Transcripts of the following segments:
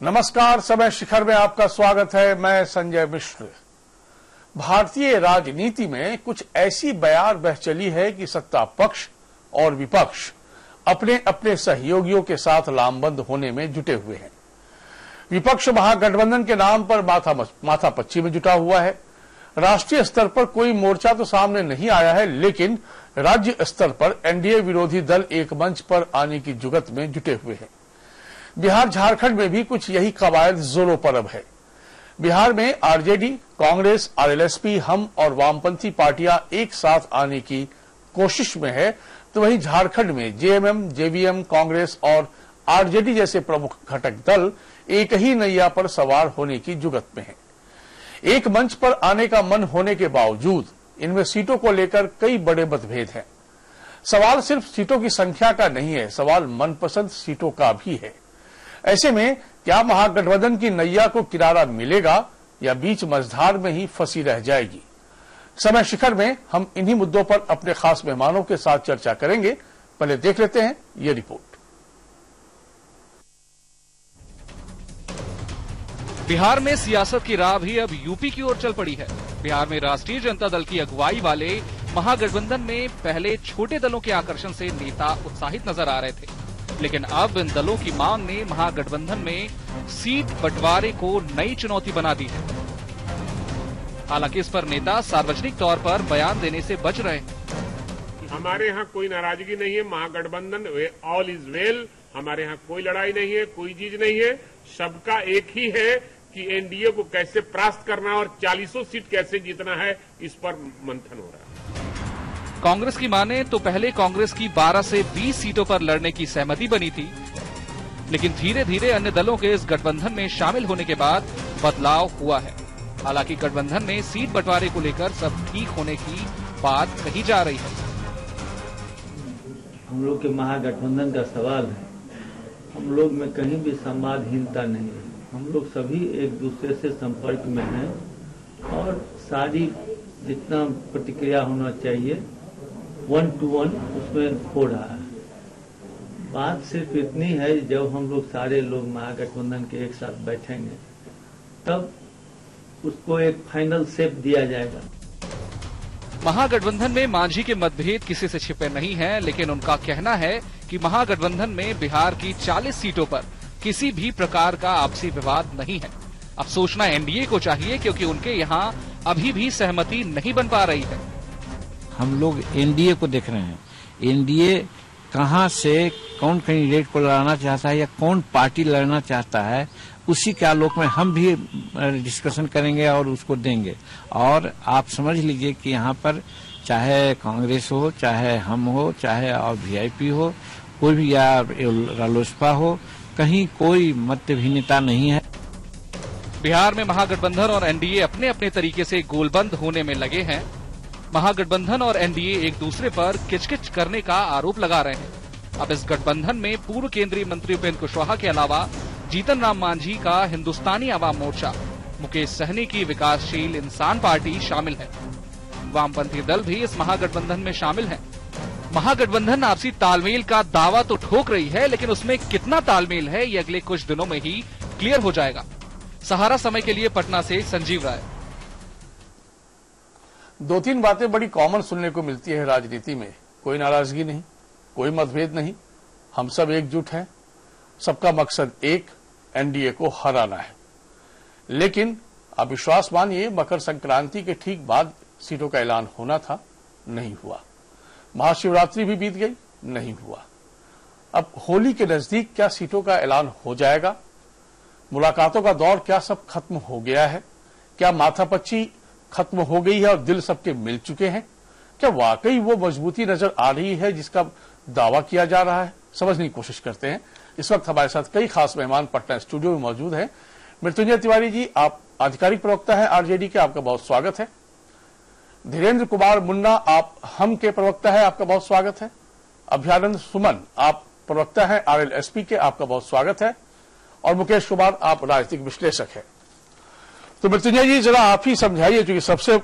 नमस्कार, समय शिखर में आपका स्वागत है। मैं संजय मिश्र। भारतीय राजनीति में कुछ ऐसी बयार बह चली है कि सत्ता पक्ष और विपक्ष अपने अपने सहयोगियों के साथ लामबंद होने में जुटे हुए हैं। विपक्ष महागठबंधन के नाम पर माथापच्ची में जुटा हुआ है। राष्ट्रीय स्तर पर कोई मोर्चा तो सामने नहीं आया है, लेकिन राज्य स्तर पर एनडीए विरोधी दल एक मंच पर आने की जुगत में जुटे हुए हैं। बिहार झारखंड में भी कुछ यही कवायद जोरों पर अब है। बिहार में आरजेडी, कांग्रेस, आरएलएसपी, हम और वामपंथी पार्टियां एक साथ आने की कोशिश में है, तो वहीं झारखंड में जेएमएम, जेवीएम, कांग्रेस और आरजेडी जैसे प्रमुख घटक दल एक ही नैया पर सवार होने की जुगत में है। एक मंच पर आने का मन होने के बावजूद इनमें सीटों को लेकर कई बड़े मतभेद हैं। सवाल सिर्फ सीटों की संख्या का नहीं है, सवाल मनपसंद सीटों का भी है। ऐसे में क्या महागठबंधन की नैया को किनारा मिलेगा या बीच मझधार में ही फंसी रह जाएगी? समय शिखर में हम इन्हीं मुद्दों पर अपने खास मेहमानों के साथ चर्चा करेंगे। पहले देख लेते हैं ये रिपोर्ट। बिहार में सियासत की राह भी अब यूपी की ओर चल पड़ी है। बिहार में राष्ट्रीय जनता दल की अगुवाई वाले महागठबंधन में पहले छोटे दलों के आकर्षण से नेता उत्साहित नजर आ रहे थे, लेकिन अब इन दलों की मांग ने महागठबंधन में सीट बंटवारे को नई चुनौती बना दी है। हालांकि इस पर नेता सार्वजनिक तौर पर बयान देने से बच रहे हैं। हमारे यहाँ कोई नाराजगी नहीं है। महागठबंधन ऑल इज वेल। हमारे यहाँ कोई लड़ाई नहीं है, कोई चीज नहीं है। सबका एक ही है कि एनडीए को कैसे परास्त करना और 40 सीट कैसे जीतना है, इस पर मंथन हो रहा है। कांग्रेस की माने तो पहले कांग्रेस की 12 से 20 सीटों पर लड़ने की सहमति बनी थी, लेकिन धीरे धीरे अन्य दलों के इस गठबंधन में शामिल होने के बाद बदलाव हुआ है। हालांकि गठबंधन में सीट बंटवारे को लेकर सब ठीक होने की बात कही जा रही है। हम लोग के महागठबंधन का सवाल है, हम लोग में कहीं भी संवादहीनता नहीं है। हम लोग सभी एक दूसरे से संपर्क में हैं और सारी जितना प्रतिक्रिया होना चाहिए 1 to 1 उसमें हो रहा है। बात सिर्फ इतनी है, जब हम लोग सारे लोग महागठबंधन के एक साथ बैठेंगे तब उसको एक फाइनल शेप दिया जाएगा। महागठबंधन में मांझी के मतभेद किसी से छिपे नहीं हैं, लेकिन उनका कहना है कि महागठबंधन में बिहार की 40 सीटों पर किसी भी प्रकार का आपसी विवाद नहीं है। अब सोचना एनडीए को चाहिए, क्योंकि उनके यहाँ अभी भी सहमति नहीं बन पा रही है। हम लोग एनडीए को देख रहे हैं। एनडीए कहां से कौन कैंडिडेट को लड़ाना चाहता है या कौन पार्टी लड़ना चाहता है, उसी के आलोक में हम भी डिस्कशन करेंगे और उसको देंगे। और आप समझ लीजिए कि यहाँ पर चाहे कांग्रेस हो, चाहे हम हो, चाहे और वीआईपी हो, कोई भी या रालोसपा हो, कहीं कोई मतभिन्नता नहीं है। बिहार में महागठबंधन और एनडीए अपने अपने तरीके से गोलबंद होने में लगे हैं। महागठबंधन और एनडीए एक दूसरे पर किचकिच करने का आरोप लगा रहे हैं। अब इस गठबंधन में पूर्व केंद्रीय मंत्री उपेंद्र कुशवाहा के अलावा जीतन राम मांझी का हिंदुस्तानी आवाम मोर्चा, मुकेश सहनी की विकासशील इंसान पार्टी शामिल है। वामपंथी दल भी इस महागठबंधन में शामिल हैं। महागठबंधन आपसी तालमेल का दावा तो ठोक रही है, लेकिन उसमें कितना तालमेल है ये अगले कुछ दिनों में ही क्लियर हो जाएगा। सहारा समय के लिए पटना से संजीव राय। 2-3 बातें बड़ी कॉमन सुनने को मिलती है राजनीति में। कोई नाराजगी नहीं, कोई मतभेद नहीं, हम सब एकजुट हैं, सबका मकसद एक, एनडीए को हराना है। लेकिन आप विश्वास मानिए, मकर संक्रांति के ठीक बाद सीटों का ऐलान होना था, नहीं हुआ। महाशिवरात्रि भी बीत गई, नहीं हुआ। अब होली के नजदीक क्या सीटों का ऐलान हो जाएगा? मुलाकातों का दौर क्या सब खत्म हो गया है? क्या माथापच्ची खत्म हो गई है और दिल सबके मिल चुके हैं? क्या वाकई वो मजबूती नजर आ रही है जिसका दावा किया जा रहा है? समझने की कोशिश करते हैं। इस वक्त हमारे साथ कई खास मेहमान पटना स्टूडियो में मौजूद हैं। मृत्युंजय तिवारी जी, आप आधिकारिक प्रवक्ता हैं आरजेडी के, आपका बहुत स्वागत है। धीरेन्द्र कुमार मुन्ना, आप हम के प्रवक्ता है, आपका बहुत स्वागत है। अभ्यानंद सुमन, आप प्रवक्ता हैं आरएलएसपी के, आपका बहुत स्वागत है। और मुकेश कुमार, आप राजनीतिक विश्लेषक हैं। तो मृत्युंजय जी, जरा आप ही समझाइए, क्योंकि सबसे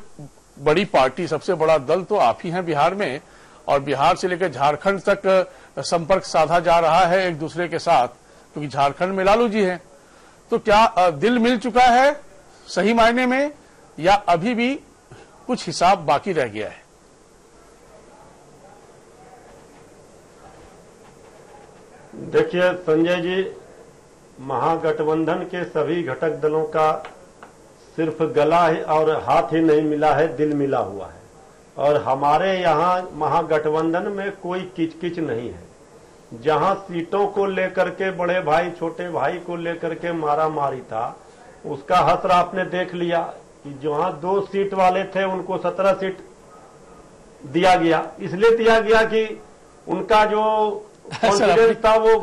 बड़ी पार्टी, सबसे बड़ा दल तो आप ही हैं बिहार में, और बिहार से लेकर झारखंड तक संपर्क साधा जा रहा है एक दूसरे के साथ, क्योंकि झारखंड में लालू जी हैं। तो क्या दिल मिल चुका है सही मायने में, या अभी भी कुछ हिसाब बाकी रह गया है? देखिए संजय जी, महागठबंधन के सभी घटक दलों का सिर्फ गला ही और हाथ ही नहीं मिला है, दिल मिला हुआ है। और हमारे यहाँ महागठबंधन में कोई किचकिच नहीं है। जहां सीटों को लेकर के बड़े भाई छोटे भाई को लेकर के मारा मारी था, उसका हसर आपने देख लिया कि जहां 2 सीट वाले थे उनको 17 सीट दिया गया। इसलिए दिया गया कि उनका जो कॉन्फिडेंस था वो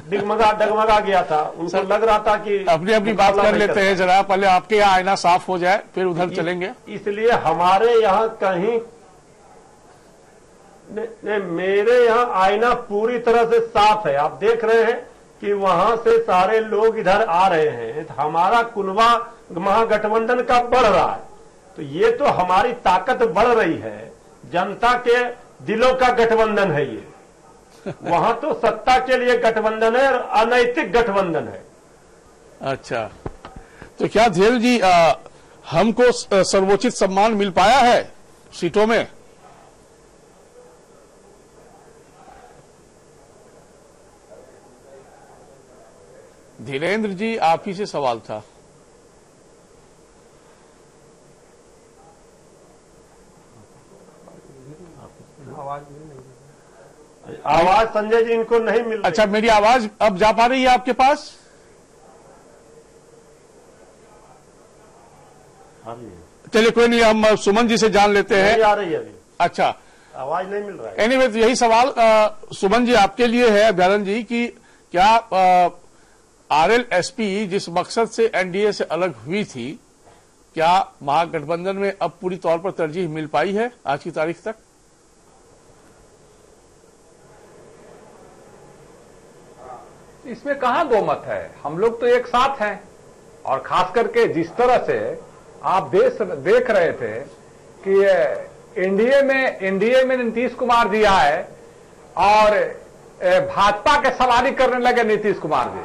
डगमगा गया था। उनको लग रहा था कि अपनी बात कर लेते हैं जरा, पहले आपके यहाँ आईना साफ हो जाए फिर उधर चलेंगे। इसलिए हमारे यहाँ कहीं नहीं, मेरे यहाँ आईना पूरी तरह से साफ है। आप देख रहे हैं कि वहां से सारे लोग इधर आ रहे हैं। हमारा कुनबा महागठबंधन का बढ़ रहा है, तो ये तो हमारी ताकत बढ़ रही है। जनता के दिलों का गठबंधन है ये। वहां तो सत्ता के लिए गठबंधन है और अनैतिक गठबंधन है। अच्छा, तो क्या धेल जी हमको सर्वोचित सम्मान मिल पाया है सीटों में? धीरेन्द्र जी, आप ही से सवाल था। आवाज संजय जी इनको नहीं मिल रही। अच्छा, मेरी आवाज अब जा पा रही है आपके पास? चलिए कोई नहीं, हम सुमन जी से जान लेते हैं। नहीं आ रही है अभी, अच्छा, आवाज नहीं मिल रहा है। एनीवे, तो यही सवाल सुमन जी आपके लिए है, अभ्यारण जी, कि क्या आरएलएसपी जिस मकसद से एनडीए से अलग हुई थी, क्या महागठबंधन में अब पूरी तौर पर तरजीह मिल पाई है आज की तारीख तक? इसमें कहां दो मत है। हम लोग तो एक साथ हैं, और खास करके जिस तरह से आप देख रहे थे कि एनडीए में नीतीश कुमार जी आए और भाजपा के सवारी करने लगे नीतीश कुमार जी,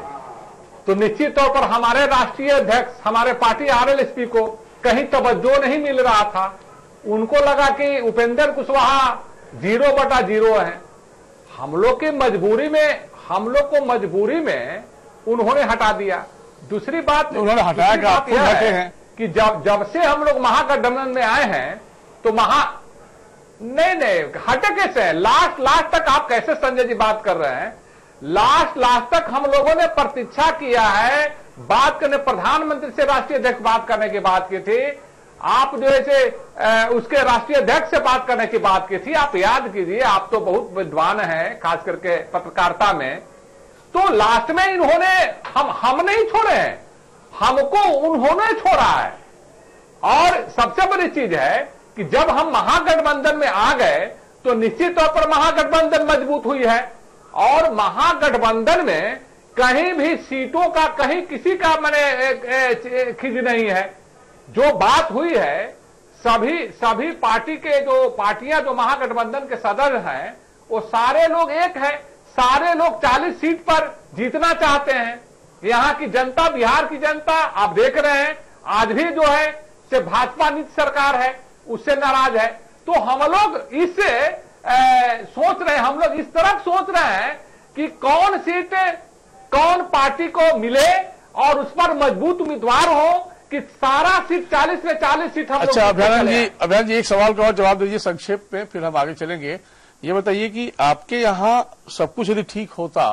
तो निश्चित तौर पर हमारे राष्ट्रीय अध्यक्ष, हमारे पार्टी आरएलएसपी को कहीं तवज्जो नहीं मिल रहा था। उनको लगा कि उपेंद्र कुशवाहा 0/0 है। हम लोग को मजबूरी में उन्होंने हटा दिया। दूसरी बात, उन्होंने हटाया कि आप खुद हटे हैं कि जब से हम लोग महागठबंधन में आए हैं तो नहीं हटे कैसे हैं? लास्ट तक आप कैसे संजय जी बात कर रहे हैं? लास्ट तक हम लोगों ने प्रतीक्षा किया है। बात करने, प्रधानमंत्री से राष्ट्रीय अध्यक्ष बात करने की बात की थी, आप जो है उसके राष्ट्रीय अध्यक्ष से बात करने की बात की थी। आप याद कीजिए, आप तो बहुत विद्वान हैं खास करके पत्रकारिता में। तो लास्ट में इन्होंने हम नहीं छोड़े हैं, हमको उन्होंने छोड़ा है। और सबसे बड़ी चीज है कि जब हम महागठबंधन में आ गए तो निश्चित तौर पर महागठबंधन मजबूत हुई है। और महागठबंधन में कहीं भी सीटों का कहीं किसी का खिज नहीं है। जो बात हुई है, सभी पार्टियां जो महागठबंधन के सदस्य हैं, वो सारे लोग एक है। सारे लोग 40 सीट पर जीतना चाहते हैं। यहां की जनता, बिहार की जनता आप देख रहे हैं, आज भी जो है से भाजपा नीति सरकार है, उससे नाराज है। तो हम लोग इससे सोच रहे हैं, हम लोग इस तरफ सोच रहे हैं कि कौन सीट कौन पार्टी को मिले और उस पर मजबूत उम्मीदवार हो कि सारा सीट 40 में 40 सीट हम लोग। अच्छा, अभ्यारण जी एक सवाल का और जवाब दीजिए संक्षेप में, फिर हम आगे चलेंगे। ये बताइए कि आपके यहाँ सब कुछ यदि ठीक होता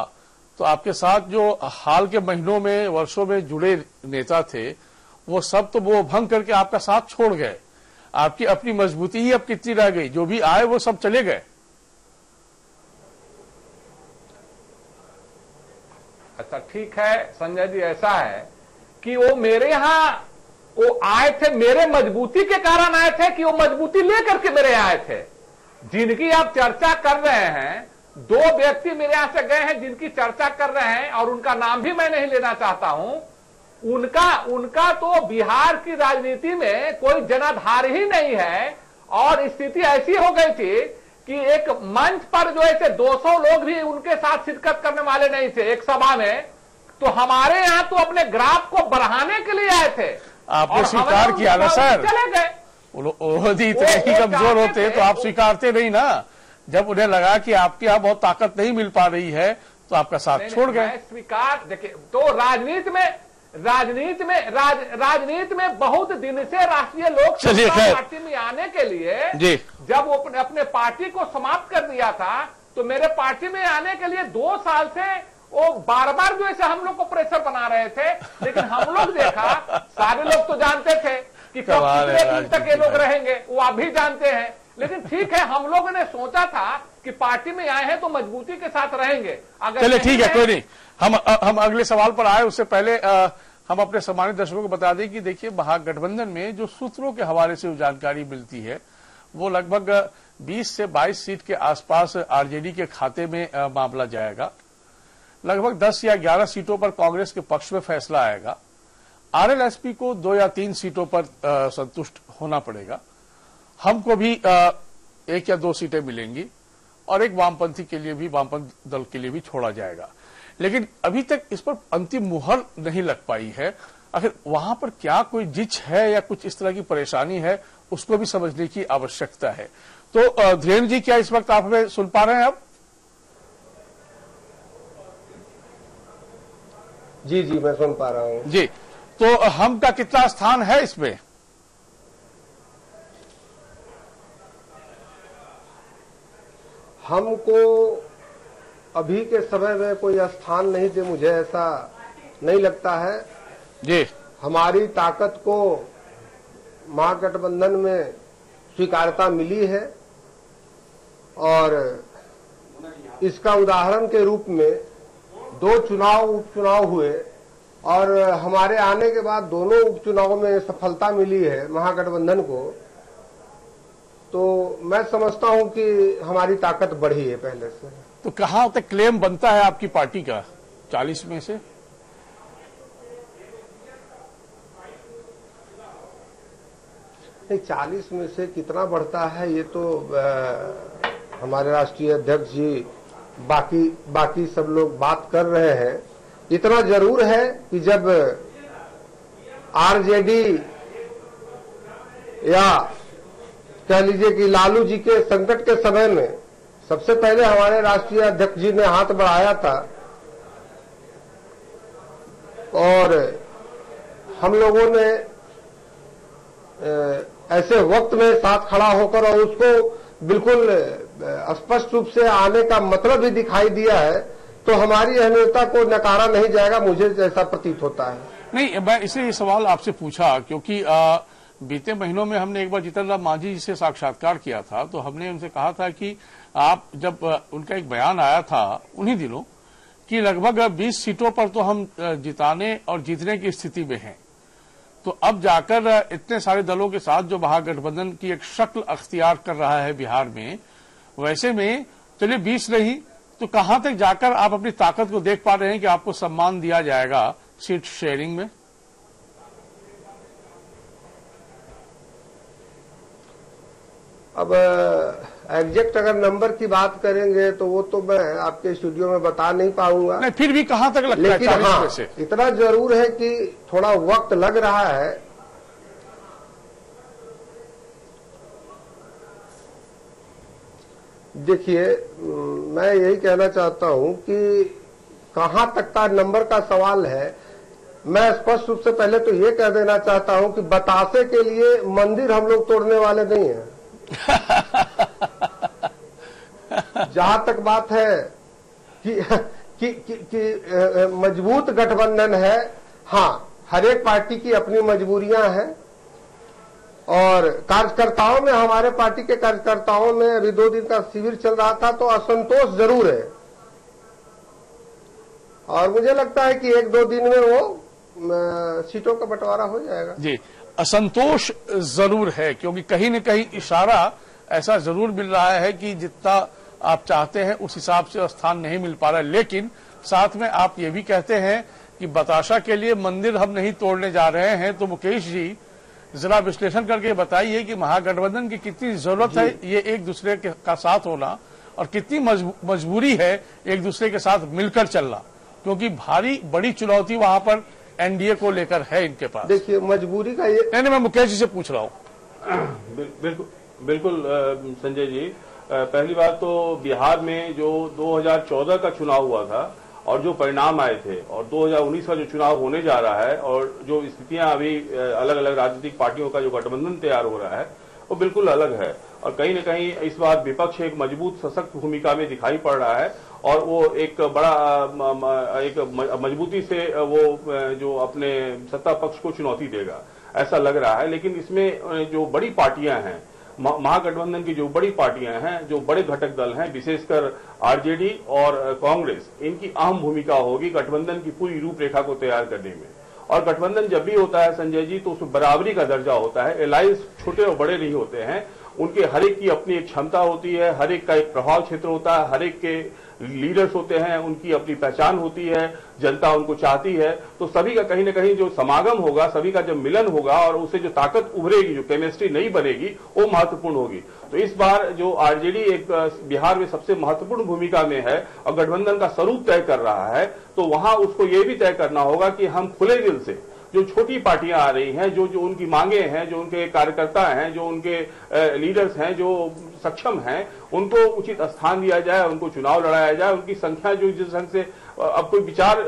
तो आपके साथ जो हाल के महीनों में, वर्षों में जुड़े नेता थे, वो सब तो वो भंग करके आपका साथ छोड़ गए। आपकी अपनी मजबूती ही अब कितनी रह गई? जो भी आए वो सब चले गए। अच्छा ठीक है संजय जी, ऐसा है कि वो मेरे यहां वो आए थे, मेरे मजबूती के कारण आए थे कि वो मजबूती लेकर के मेरे आए थे। जिनकी आप चर्चा कर रहे हैं, 2 व्यक्ति मेरे यहां से गए हैं जिनकी चर्चा कर रहे हैं, और उनका नाम भी मैं नहीं लेना चाहता हूं। उनका तो बिहार की राजनीति में कोई जनाधार ही नहीं है। और स्थिति ऐसी हो गई थी कि एक मंच पर जो है 200 लोग भी उनके साथ शिरकत करने वाले नहीं थे। एक सभा में तो हमारे यहाँ तो अपने ग्राफ को बढ़ाने के लिए आए थे। आपने स्वीकार किया ना सर, चले गए। यदि इतने ही कमजोर होते तो आप स्वीकारते नहीं ना। जब उन्हें लगा कि आपके यहाँ बहुत ताकत नहीं मिल पा रही है तो आपका साथ छोड़ गए। स्वीकार देखिए, तो राजनीति में बहुत दिन से राष्ट्रीय लोक समता पार्टी में आने के लिए जी, जब वो अपने पार्टी को समाप्त कर दिया था तो मेरे पार्टी में आने के लिए 2 साल से वो बार बार जो ऐसे हम लोग को प्रेशर बना रहे थे, लेकिन हम लोग देखा, सारे लोग तो जानते थे कि कब कितने दिन तक ये लोग रहेंगे, वो आप भी जानते हैं। लेकिन ठीक है, हम लोगों ने सोचा था कि पार्टी में आए हैं तो मजबूती के साथ रहेंगे। अगर चलिए ठीक है, कोई नहीं, हम अगले सवाल पर आए उससे पहले हम अपने सम्मानित दर्शकों को बता दें कि देखिए, महागठबंधन में जो सूत्रों के हवाले से जानकारी मिलती है वो लगभग 20 से 22 सीट के आसपास आरजेडी के खाते में मामला जाएगा। लगभग 10 या 11 सीटों पर कांग्रेस के पक्ष में फैसला आएगा। आरएलएसपी को 2 या 3 सीटों पर संतुष्ट होना पड़ेगा। हमको भी 1 या 2 सीटें मिलेंगी और एक वामपंथी के लिए भी, वामपंथ दल के लिए भी छोड़ा जाएगा। लेकिन अभी तक इस पर अंतिम मुहर नहीं लग पाई है। आखिर वहां पर क्या कोई जिच है या कुछ इस तरह की परेशानी है, उसको भी समझने की आवश्यकता है। तो धीरेन्द्र जी, क्या इस वक्त आप हमें सुन पा रहे हैं? अब जी मैं सुन पा रहा हूं जी। तो हम का कितना स्थान है इसमें? हमको अभी के समय में कोई स्थान नहीं दे, मुझे ऐसा नहीं लगता है जी। हमारी ताकत को महागठबंधन में स्वीकार्यता मिली है और इसका उदाहरण के रूप में 2 उपचुनाव हुए और हमारे आने के बाद दोनों उपचुनावों में सफलता मिली है महागठबंधन को। तो मैं समझता हूं कि हमारी ताकत बढ़ी है पहले से। तो कहां तक क्लेम बनता है आपकी पार्टी का 40 में से? नहीं, 40 में से कितना बढ़ता है ये तो हमारे राष्ट्रीय अध्यक्ष जी बाकी सब लोग बात कर रहे हैं। इतना जरूर है कि जब आरजेडी या कह लीजिए कि लालू जी के संकट के समय में सबसे पहले हमारे राष्ट्रीय अध्यक्ष जी ने हाथ बढ़ाया था और हम लोगों ने ऐसे वक्त में साथ खड़ा होकर और उसको बिल्कुल स्पष्ट रूप से आने का मतलब भी दिखाई दिया है, तो हमारी अहमियता को नकारा नहीं जाएगा, मुझे जैसा प्रतीत होता है। नहीं, मैं इसलिए ये सवाल आपसे पूछा क्योंकि बीते महीनों में हमने एक बार जीतन राम मांझी जी से साक्षात्कार किया था, तो हमने उनसे कहा था कि आप जब उनका एक बयान आया था उन्हीं दिनों कि लगभग 20 सीटों पर तो हम जिताने और जीतने की स्थिति में हैं, तो अब जाकर इतने सारे दलों के साथ जो महागठबंधन की एक शक्ल अख्तियार कर रहा है बिहार में, वैसे में चलिए 20 नहीं तो कहां तक जाकर आप अपनी ताकत को देख पा रहे हैं कि आपको सम्मान दिया जाएगा सीट शेयरिंग में? अब एग्जैक्ट अगर नंबर की बात करेंगे तो वो तो मैं आपके स्टूडियो में बता नहीं पाऊंगा। नहीं, फिर भी कहां तक लगता है 40 में से? इतना जरूर है कि थोड़ा वक्त लग रहा है। देखिए, मैं यही कहना चाहता हूं कि कहां तक का नंबर का सवाल है। मैं स्पष्ट रूप से पहले तो ये कह देना चाहता हूं कि बतासे के लिए मंदिर हम लोग तोड़ने वाले नहीं हैं। जहां तक बात है कि मजबूत गठबंधन है, हाँ, हर एक पार्टी की अपनी मजबूरियां हैं और कार्यकर्ताओं में, हमारे पार्टी के कार्यकर्ताओं में अभी 2 दिन का शिविर चल रहा था तो असंतोष जरूर है और मुझे लगता है कि 1-2 दिन में वो सीटों का बंटवारा हो जाएगा। जी, असंतोष जरूर है क्योंकि कहीं न कहीं इशारा ऐसा जरूर मिल रहा है कि जितना आप चाहते हैं उस हिसाब से स्थान नहीं मिल पा रहा है। लेकिन साथ में आप ये भी कहते हैं कि बताशा के लिए मंदिर हम नहीं तोड़ने जा रहे हैं। तो मुकेश जी, जरा विश्लेषण करके बताइए कि महागठबंधन की कितनी जरूरत है ये एक दूसरे का साथ होना और कितनी मजबूरी है एक दूसरे के साथ मिलकर चलना, क्योंकि भारी बड़ी चुनौती वहां पर एनडीए को लेकर है इनके पास। देखिए मजबूरी का ये नहीं, मैं मुकेश जी से पूछ रहा हूं। बिल्कुल संजय जी, पहली बात तो बिहार में जो 2014 का चुनाव हुआ था और जो परिणाम आए थे और 2019 का जो चुनाव होने जा रहा है और जो स्थितियां अभी अलग अलग राजनीतिक पार्टियों का जो गठबंधन तैयार हो रहा है वो बिल्कुल अलग है। और कहीं न कहीं इस बार विपक्ष एक मजबूत सशक्त भूमिका में दिखाई पड़ रहा है और वो एक बड़ा एक मजबूती से वो जो अपने सत्ता पक्ष को चुनौती देगा ऐसा लग रहा है। लेकिन इसमें जो बड़ी पार्टियां हैं, महागठबंधन की जो बड़ी पार्टियां हैं, जो बड़े घटक दल हैं, विशेषकर आरजेडी और कांग्रेस, इनकी अहम भूमिका होगी गठबंधन की पूरी रूपरेखा को तैयार करने में। और गठबंधन जब भी होता है संजय जी तो उसमें बराबरी का दर्जा होता है। अलायंस छोटे और बड़े नहीं होते हैं, उनके हर एक की अपनी एक क्षमता होती है, हर एक का एक प्रभाव क्षेत्र होता है, हर एक के लीडर्स होते हैं, उनकी अपनी पहचान होती है, जनता उनको चाहती है। तो सभी का कहीं न कहीं जो समागम होगा, सभी का जब मिलन होगा और उससे जो ताकत उभरेगी, जो केमिस्ट्री नई बनेगी, वो महत्वपूर्ण होगी। तो इस बार जो आरजेडी एक बिहार में सबसे महत्वपूर्ण भूमिका में है और गठबंधन का स्वरूप तय कर रहा है, तो वहां उसको ये भी तय करना होगा कि हम खुले दिल से जो छोटी पार्टियां आ रही हैं, जो उनकी मांगे हैं, जो उनके कार्यकर्ता हैं, जो उनके लीडर्स हैं, जो सक्षम हैं, उनको उचित स्थान दिया जाए, उनको चुनाव लड़ाया जाए। उनकी संख्या जो जिस ढंग से अब कोई विचार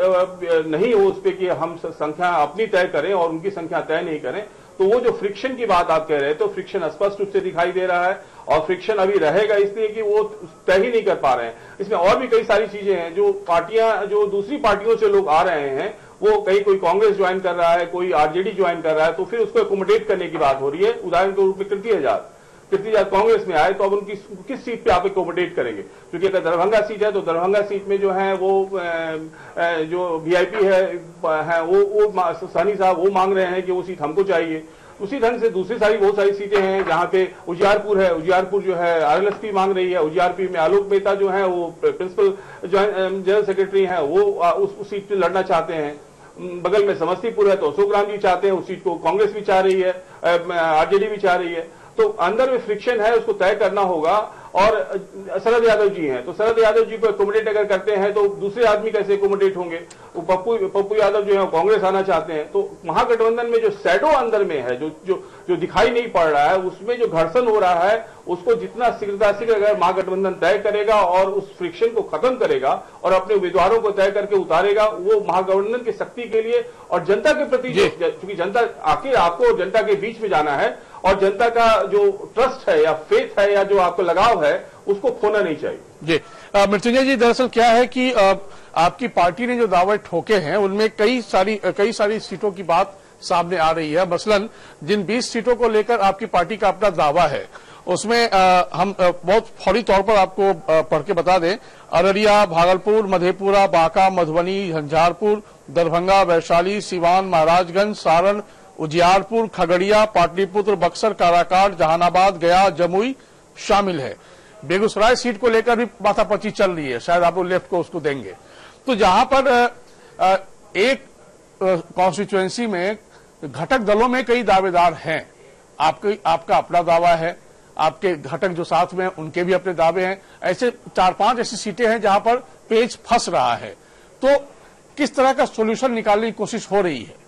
नहीं हो उस पर कि हम संख्या अपनी तय करें और उनकी संख्या तय नहीं करें, तो वो जो फ्रिक्शन की बात आप कह रहे थे तो फ्रिक्शन स्पष्ट रूप से दिखाई दे रहा है और फ्रिक्शन अभी रहेगा इसलिए कि वो तय ही नहीं कर पा रहे हैं। इसमें और भी कई सारी चीजें हैं, जो पार्टियां, जो दूसरी पार्टियों से लोग आ रहे हैं, वो कहीं कोई कांग्रेस ज्वाइन कर रहा है, कोई आरजेडी ज्वाइन कर रहा है, तो फिर उसको एकोमोडेट करने की बात हो रही है। उदाहरण के रूप में कीर्ति आजाद कांग्रेस में आए तो अब उनकी किस सीट पे आप एकोमोडेट करेंगे? क्योंकि अगर दरभंगा सीट है तो दरभंगा सीट में जो है वो जो वीआईपी है वो सहनी साहब वो मांग रहे हैं कि वो सीट हमको चाहिए। उसी ढंग से दूसरी सारी बहुत सारी सीटें हैं जहां पे उजियारपुर है, उजियारपुर जो है आरएलएसपी मांग रही है। उजियारपुर में आलोक मेहता जो है वो प्रिंसिपल जनरल सेक्रेटरी हैं, वो उस सीट पे लड़ना चाहते हैं। बगल में समस्तीपुर है तो अशोक राम जी चाहते हैं, उस सीट को कांग्रेस भी चाह रही है, आरजेडी भी चाह रही है। तो अंदर में फ्रिक्शन है, उसको तय करना होगा। और शरद यादव जी हैं तो शरद यादव जी को एकोमोडेट अगर करते हैं तो दूसरे आदमी कैसे एकोमोडेट होंगे? वो पप्पू यादव जो है कांग्रेस आना चाहते हैं। तो महागठबंधन में जो शैडो अंदर में है, जो दिखाई नहीं पड़ रहा है, उसमें जो घर्षण हो रहा है, उसको जितना शीघ्र अगर महागठबंधन तय करेगा और उस फ्रिक्शन को खत्म करेगा और अपने उम्मीदवारों को तय करके उतारेगा, वो महागठबंधन की शक्ति के लिए और जनता के प्रति, क्योंकि जनता आखिर आपको जनता के बीच में जाना है और जनता का जो ट्रस्ट है या फेथ है या जो आपको लगाव है उसको खोना नहीं चाहिए। जी मृत्युंजय जी, दरअसल क्या है कि आपकी पार्टी ने जो दावे ठोके हैं उनमें कई सारी सीटों की बात सामने आ रही है। मसलन जिन 20 सीटों को लेकर आपकी पार्टी का अपना दावा है उसमें हम बहुत फौरी तौर पर आपको पढ़ के बता दें। अररिया, भागलपुर, मधेपुरा, बांका, मधुबनी, झंझारपुर, दरभंगा, वैशाली, सिवान, महाराजगंज, सारण, उजियारपुर, खगड़िया, पाटलिपुत्र, बक्सर, काराकाट, जहानाबाद, गया, जमुई शामिल है। बेगूसराय सीट को लेकर भी माथापच्ची चल रही है, शायद आप लोग लेफ्ट को उसको देंगे। तो जहां पर एक कॉन्स्टिट्यूएंसी में घटक दलों में कई दावेदार हैं, आपका अपना दावा है, आपके घटक जो साथ में उनके भी अपने दावे हैं। ऐसे 4-5 ऐसी सीटें हैं जहां पर पेच फंस रहा है। तो किस तरह का सोल्यूशन निकालने की कोशिश हो रही है?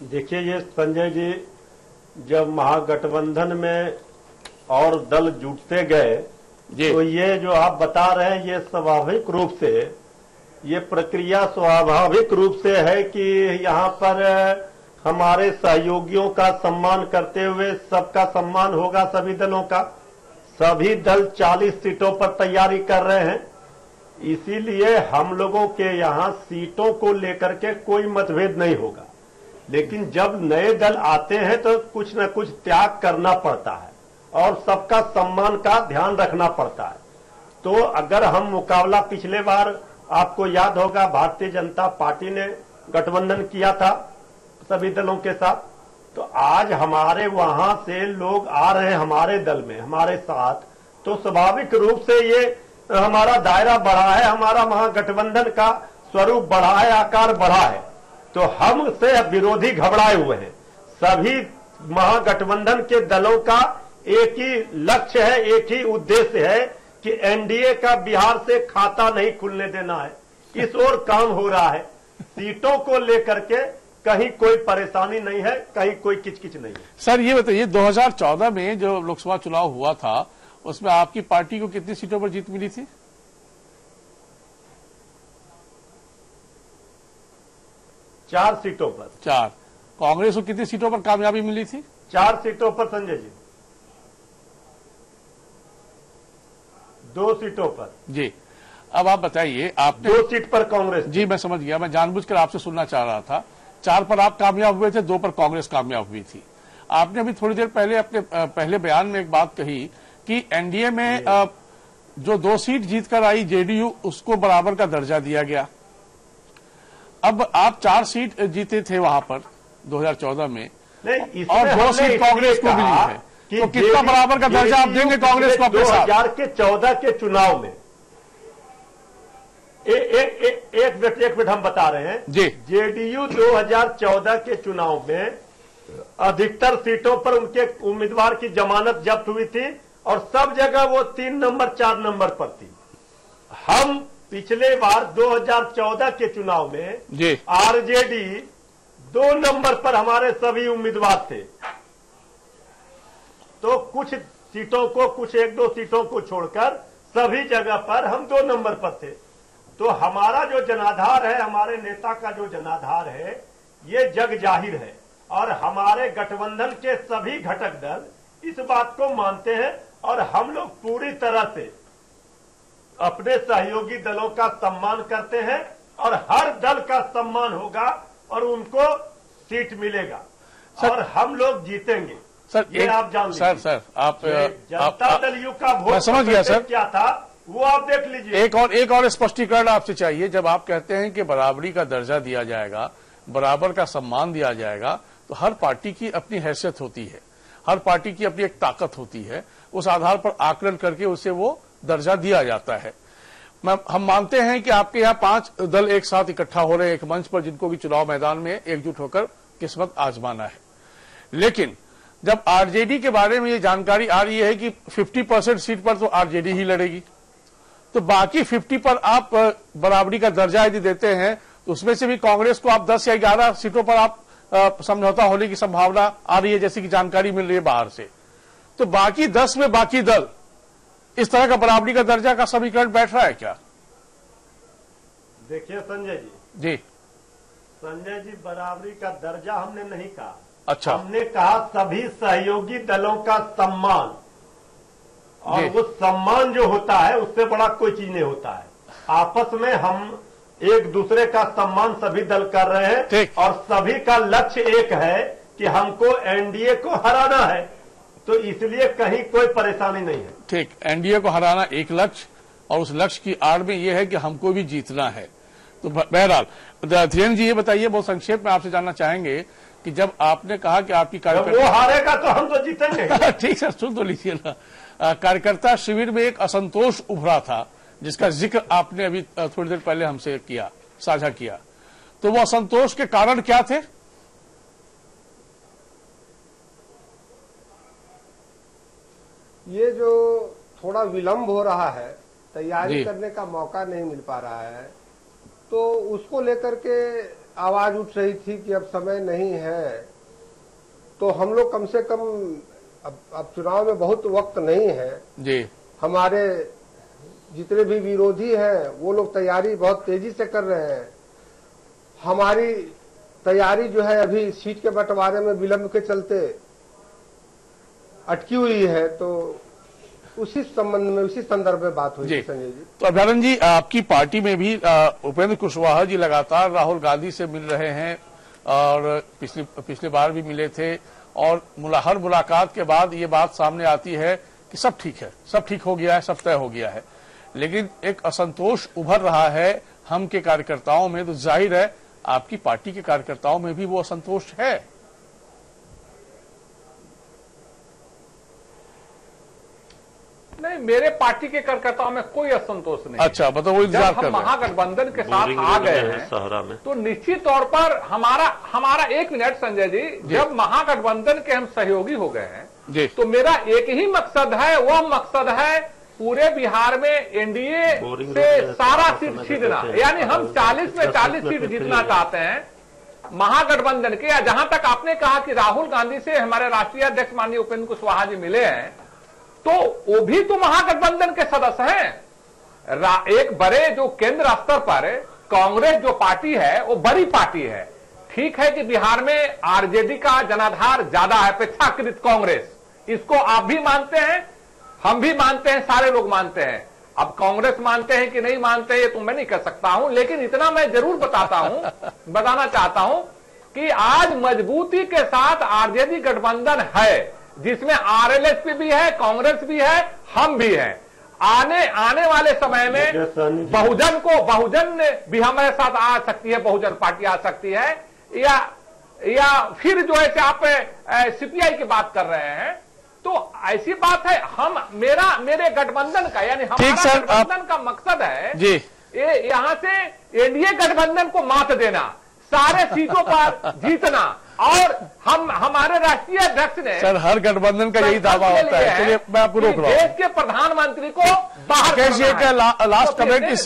देखिए ये संजय जी, जब महागठबंधन में और दल जुटते गए तो ये जो आप बता रहे हैं ये स्वाभाविक रूप से, ये प्रक्रिया स्वाभाविक रूप से है कि यहाँ पर हमारे सहयोगियों का सम्मान करते हुए सबका सम्मान होगा, सभी दलों का। सभी दल 40 सीटों पर तैयारी कर रहे हैं, इसीलिए हम लोगों के यहाँ सीटों को लेकर के कोई मतभेद नहीं होगा। लेकिन जब नए दल आते हैं तो कुछ न कुछ त्याग करना पड़ता है और सबका सम्मान का ध्यान रखना पड़ता है। तो अगर हम मुकाबला, पिछले बार आपको याद होगा भारतीय जनता पार्टी ने गठबंधन किया था सभी दलों के साथ, तो आज हमारे वहां से लोग आ रहे हैं हमारे दल में हमारे साथ, तो स्वाभाविक रूप से ये हमारा दायरा बढ़ा है, हमारा महागठबंधन का स्वरूप बढ़ा है, आकार बढ़ा है। तो हमसे विरोधी घबराए हुए हैं। सभी महागठबंधन के दलों का एक ही लक्ष्य है, एक ही उद्देश्य है कि एनडीए का बिहार से खाता नहीं खुलने देना है, इस ओर काम हो रहा है। सीटों को लेकर के कहीं कोई परेशानी नहीं है, कहीं कोई किचकिच नहीं है। सर ये बताइए 2014 में जो लोकसभा चुनाव हुआ था उसमें आपकी पार्टी को कितनी सीटों पर जीत मिली थी? 4 सीटों पर। 4। कांग्रेस को कितनी सीटों पर कामयाबी मिली थी? 4 सीटों पर संजय जी। 2 सीटों पर। जी अब आप बताइए, आपने 2 सीट पर कांग्रेस। जी मैं समझ गया, मैं जानबूझकर आपसे सुनना चाह रहा था। 4 पर आप कामयाब हुए थे, 2 पर कांग्रेस कामयाब हुई थी। आपने अभी थोड़ी देर पहले अपने पहले बयान में एक बात कही कि एनडीए में जो 2 सीट जीतकर आई जेडीयू, उसको बराबर का दर्जा दिया गया। अब आप 4 सीट जीते थे वहां पर 2014 में, और 2 सीट कांग्रेस को मिली है, तो कितना बराबर का दर्जा आप देंगे कांग्रेस को अपने साथ? 2014 के चुनाव में एक मिनट हम बता रहे हैं जी। जेडीयू 2014 के चुनाव में अधिकतर सीटों पर उनके उम्मीदवार की जमानत जब्त हुई थी और सब जगह वो 3 नंबर 4 नंबर पर थी। हम पिछले बार 2014 के चुनाव में जी आरजेडी 2 नंबर पर हमारे सभी उम्मीदवार थे, तो कुछ सीटों को, कुछ 1-2 सीटों को छोड़कर सभी जगह पर हम 2 नंबर पर थे। तो हमारा जो जनाधार है, हमारे नेता का जो जनाधार है, ये जग जाहिर है और हमारे गठबंधन के सभी घटक दल इस बात को मानते हैं और हम लोग पूरी तरह से अपने सहयोगी दलों का सम्मान करते हैं और हर दल का सम्मान होगा और उनको सीट मिलेगा और हम लोग जीतेंगे। सर ये आप जान लीजिए। सर आप जनता दल यू का वोट समझ गया सर, क्या था वो आप देख लीजिए। एक और स्पष्टीकरण आपसे चाहिए। जब आप कहते हैं कि बराबरी का दर्जा दिया जाएगा, बराबर का सम्मान दिया जाएगा, तो हर पार्टी की अपनी हैसियत होती है, हर पार्टी की अपनी एक ताकत होती है, उस आधार पर आकलन करके उसे वो दर्जा दिया जाता है। हम मानते हैं कि आपके यहाँ 5 दल एक साथ इकट्ठा हो रहे हैं एक मंच पर, जिनको भी चुनाव मैदान में एकजुट होकर किस्मत आजमाना है। लेकिन जब आरजेडी के बारे में ये जानकारी आ रही है कि 50% सीट पर तो आरजेडी ही लड़ेगी, तो बाकी 50 पर आप बराबरी का दर्जा यदि देते हैं तो उसमें से भी कांग्रेस को आप 10 या 11 सीटों पर आप समझौता होने की संभावना आ रही है, जैसी कि जानकारी मिल रही है बाहर से। तो बाकी 10 में बाकी दल, इस तरह का बराबरी का दर्जा का समीकरण बैठ रहा है क्या? देखिए संजय जी, संजय जी, बराबरी का दर्जा हमने नहीं कहा। अच्छा, हमने कहा सभी सहयोगी दलों का सम्मान, और वो सम्मान जो होता है उससे बड़ा कोई चीज नहीं होता है। आपस में हम एक दूसरे का सम्मान सभी दल कर रहे हैं और सभी का लक्ष्य एक है कि हमको एनडीए को हराना है, तो इसलिए कहीं कोई परेशानी नहीं है। ठीक, एनडीए को हराना एक लक्ष्य, और उस लक्ष्य की आड़ में यह है कि हमको भी जीतना है। तो बहरहाल धीरेन्द्र जी, ये बताइए, बहुत संक्षेप में आपसे जानना चाहेंगे कि जब आपने कहा कि आपकी कार्यकर्ता वो हारेगा तो हम तो जीतेंगे। ठीक सर, सुन तो लीजिए ना। कार्यकर्ता शिविर में एक असंतोष उभरा था, जिसका जिक्र आपने अभी थोड़ी देर पहले हमसे किया, साझा किया। तो वो असंतोष के कारण क्या थे? ये जो थोड़ा विलंब हो रहा है, तैयारी करने का मौका नहीं मिल पा रहा है, तो उसको लेकर के आवाज उठ रही थी कि अब समय नहीं है, तो हम लोग कम से कम अब चुनाव में बहुत वक्त नहीं है जी। हमारे जितने भी विरोधी हैं वो लोग तैयारी बहुत तेजी से कर रहे हैं। हमारी तैयारी जो है अभी सीट के बंटवारे में विलंब के चलते अटकी हुई है, तो उसी संबंध में, उसी संदर्भ में बात हुई संजय जी। तो अभ्यारण जी, आपकी पार्टी में भी उपेंद्र कुशवाहा जी लगातार राहुल गांधी से मिल रहे हैं और पिछली बार भी मिले थे, और हर मुलाकात के बाद ये बात सामने आती है कि सब ठीक है, सब ठीक हो गया है, सब तय हो गया है। लेकिन एक असंतोष उभर रहा है हम के कार्यकर्ताओं में, तो जाहिर है आपकी पार्टी के कार्यकर्ताओं में भी वो असंतोष है। नहीं, मेरे पार्टी के कार्यकर्ताओं में कोई असंतोष नहीं। अच्छा, मतलब वो इंतजार कर रहे हैं। जब हम महागठबंधन के साथ आ गए हैं तो निश्चित तौर पर हमारा 1 मिनट संजय जी, जब महागठबंधन के हम सहयोगी हो गए हैं तो मेरा एक ही मकसद है, वह मकसद है पूरे बिहार में एनडीए से सारा सीट छीनना, यानी हम 40 में 40 सीट जीतना चाहते हैं महागठबंधन के। या जहां तक आपने कहा कि राहुल गांधी से हमारे राष्ट्रीय अध्यक्ष माननीय उपेंद्र कुशवाहा जी मिले हैं, तो वो भी तो महागठबंधन के सदस्य हैं। एक बड़े जो केंद्र स्तर पर कांग्रेस जो पार्टी है वो बड़ी पार्टी है। ठीक है कि बिहार में आरजेडी का जनाधार ज्यादा है अपेक्षाकृत कांग्रेस, इसको आप भी मानते हैं, हम भी मानते हैं, सारे लोग मानते हैं। अब कांग्रेस मानते हैं कि नहीं मानते हैं ये तो मैं नहीं कह सकता हूं, लेकिन इतना मैं जरूर बताना चाहता हूं कि आज मजबूती के साथ आरजेडी गठबंधन है, जिसमें आरएलएसपी भी है, कांग्रेस भी है, हम भी हैं। आने वाले समय में बहुजन भी हमारे साथ आ सकती है, बहुजन पार्टी आ सकती है, या फिर जो है आप सीपीआई की बात कर रहे हैं, तो ऐसी बात है। मेरे गठबंधन का यानी हमारा गठबंधन का मकसद है जी यहां से एनडीए गठबंधन को मात देना, सारे सीटों पर जीतना, और हमारे राष्ट्रीय अध्यक्ष ने सर हर गठबंधन का यही दावा होता है। चलिए मैं आपको रोक रहा हूं। देश के प्रधानमंत्री को बाहर कैसे लास्ट कमेंट इस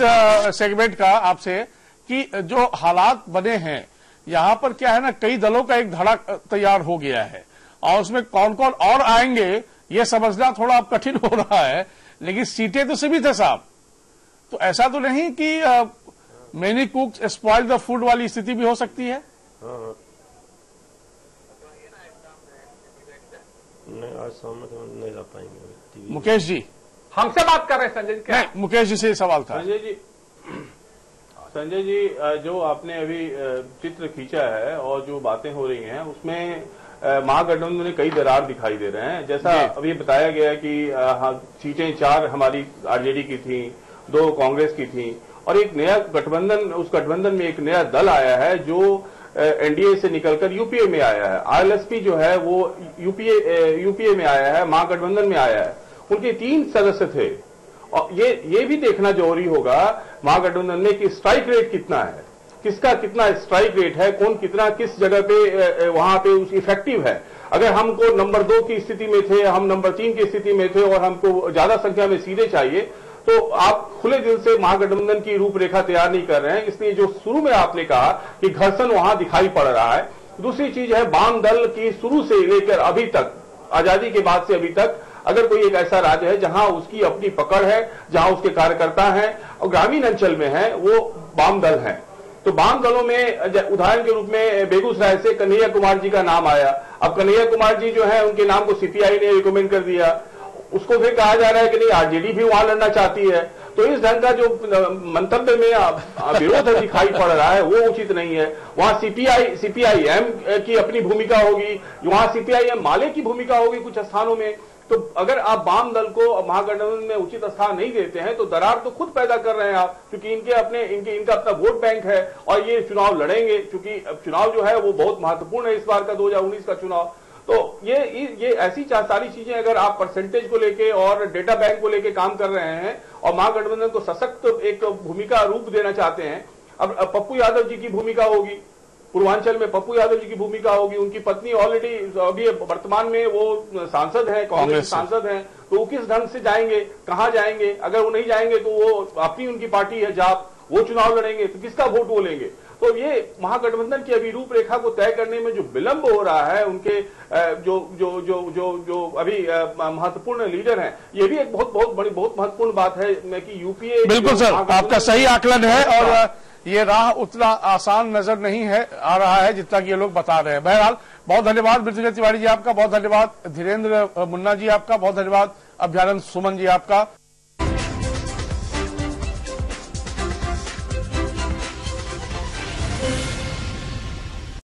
सेगमेंट का आपसे कि जो हालात बने हैं यहां पर क्या है ना, कई दलों का एक धड़ा तैयार हो गया है और उसमें कौन कौन और आएंगे ये समझना थोड़ा अब कठिन हो रहा है, लेकिन सीटें तो सीमित है साहब। तो ऐसा तो नहीं कि मेनी कुक्स स्पॉइल द फूड वाली स्थिति भी हो सकती है। नहीं आज सामने नहीं रह पाएंगे। मुकेश जी हमसे बात कर रहे हैं संजय जी क्या? नहीं मुकेश जी से सवाल था। संजय जी जो आपने अभी चित्र खींचा है और जो बातें हो रही हैं उसमें महागठबंधन में कई दरार दिखाई दे रहे हैं। जैसा अभी बताया गया कि सीटें 4 हमारी आरजेडी की थी, 2 कांग्रेस की थी, और एक नया गठबंधन, उस गठबंधन में एक नया दल आया है जो एनडीए से निकलकर यूपीए में आया है। आरएलएसपी जो है वो यूपीए में आया है, महागठबंधन में आया है। उनके 3 सदस्य थे, और ये भी देखना जरूरी होगा महागठबंधन में कि स्ट्राइक रेट कितना है, किसका कितना स्ट्राइक रेट है, कौन कितना किस जगह पे वहां पे उस इफेक्टिव है। अगर हमको नंबर 2 की स्थिति में थे, हम नंबर 3 की स्थिति में थे और हमको ज्यादा संख्या में सीटें चाहिए, तो आप खुले दिल से महागठबंधन की रूपरेखा तैयार नहीं कर रहे हैं। इसलिए जो शुरू में आपने कहा कि घर्षण वहां दिखाई पड़ रहा है। दूसरी चीज है वाम दल की शुरू से लेकर अभी तक, आजादी के बाद से अभी तक, अगर कोई एक ऐसा राज्य है जहां उसकी अपनी पकड़ है, जहां उसके कार्यकर्ता हैं और ग्रामीण अंचल में है, वो वाम दल है। तो वाम दलों में उदाहरण के रूप में बेगूसराय से कन्हैया कुमार जी का नाम आया। अब कन्हैया कुमार जी जो है उनके नाम को सीपीआई ने रिकमेंड कर दिया, उसको फिर कहा जा रहा है कि नहीं आरजेडी भी वहां लड़ना चाहती है। तो इस ढंग का जो मंतव्य में विरोध दिखाई पड़ रहा है वो उचित नहीं है। वहां सीपीआईएम की अपनी भूमिका होगी, वहां सीपीआईएम माले की भूमिका होगी कुछ स्थानों में। तो अगर आप वाम दल को महागठबंधन में उचित स्थान नहीं देते हैं तो दरार तो खुद पैदा कर रहे हैं आप, क्योंकि इनका अपना वोट बैंक है और ये चुनाव लड़ेंगे, क्योंकि चुनाव जो है वो बहुत महत्वपूर्ण है इस बार का 2019 का चुनाव। तो ये ऐसी सारी चीजें अगर आप परसेंटेज को लेके और डेटा बैंक को लेके काम कर रहे हैं और महागठबंधन को सशक्त एक भूमिका रूप देना चाहते हैं। अब पप्पू यादव जी की भूमिका होगी, पूर्वांचल में पप्पू यादव जी की भूमिका होगी। उनकी पत्नी ऑलरेडी अभी वर्तमान में वो सांसद है, कांग्रेस सांसद हैं, तो वो किस ढंग से जाएंगे, कहां जाएंगे? अगर वो नहीं जाएंगे तो वो अपनी उनकी पार्टी है जाप, वो चुनाव लड़ेंगे तो किसका वोट वो लेंगे? तो ये महागठबंधन की अभी रूपरेखा को तय करने में जो विलंब हो रहा है, उनके जो अभी महत्वपूर्ण लीडर हैं, ये भी एक बहुत महत्वपूर्ण बात है कि यूपीए। बिल्कुल सर, आपका सही आकलन है और ये राह उतना आसान नजर नहीं है आ रहा है जितना कि ये लोग बता रहे हैं। बहरहाल बहुत धन्यवाद मृत्युंजय तिवारी जी आपका, बहुत धन्यवाद धीरेन्द्र मुन्ना जी आपका, बहुत धन्यवाद अभ्यानंद सुमन जी आपका।